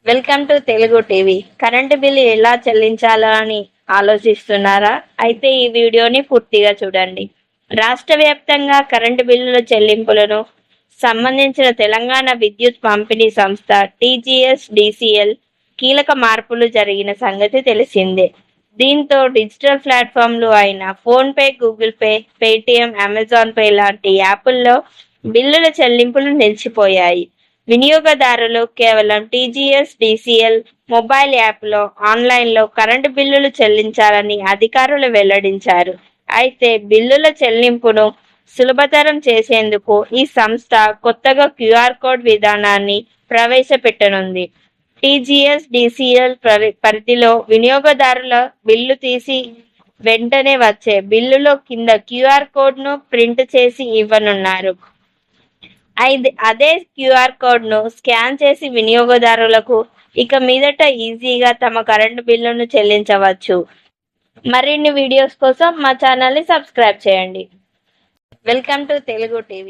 Welcome to Telugu TV. Current bill ఎలా చెల్లించాలో అని ఆలోచిస్తున్నారా? అయితే ఈ వీడియోని పూర్తిగా చూడండి. రాష్ట్ర వ్యాప్తంగా కరెంటు బిల్లుల చెల్లింపులను సంబంధించిన తెలంగాణ విద్యుత్ పంపిణీ సంస్థ TGS-DCL కీలక మార్పులు జరిగిన సంగతి తెలిసిందే. దీంతో డిజిటల్ ప్లాట్ఫామ్లు అయిన PhonePe, Google pay, Paytm, Amazon pay లాంటి యాప్ల్లో బిల్లుల చెల్లింపులు నిలిచిపోయాయి. వినియోగదారులు కేవలం TGS-DCL మొబైల్ యాప్లో ఆన్లైన్లో కరెంటు బిల్లులు చెల్లించాలని అధికారులు వెల్లడించారు. అయితే బిల్లుల చెల్లింపును సులభతరం చేసేందుకు ఈ సంస్థ కొత్తగా QR కోడ్ విధానాన్ని ప్రవేశపెట్టనుంది. TGS-DCL పరిధిలో వినియోగదారుల బిల్లు తీసి వెంటనే వచ్చే బిల్లులో కింద QR కోడ్ను ప్రింట్ చేసి ఇవ్వనున్నారు. అదే QR కోడ్ను స్కాన్ చేసి వినియోగదారులకు ఇక మీదట ఈజీగా తమ కరెంటు బిల్లును చెల్లించవచ్చు. మరిన్ని వీడియోస్ కోసం మా ఛానల్ని సబ్స్క్రైబ్ చేయండి. Welcome to Telugu TV.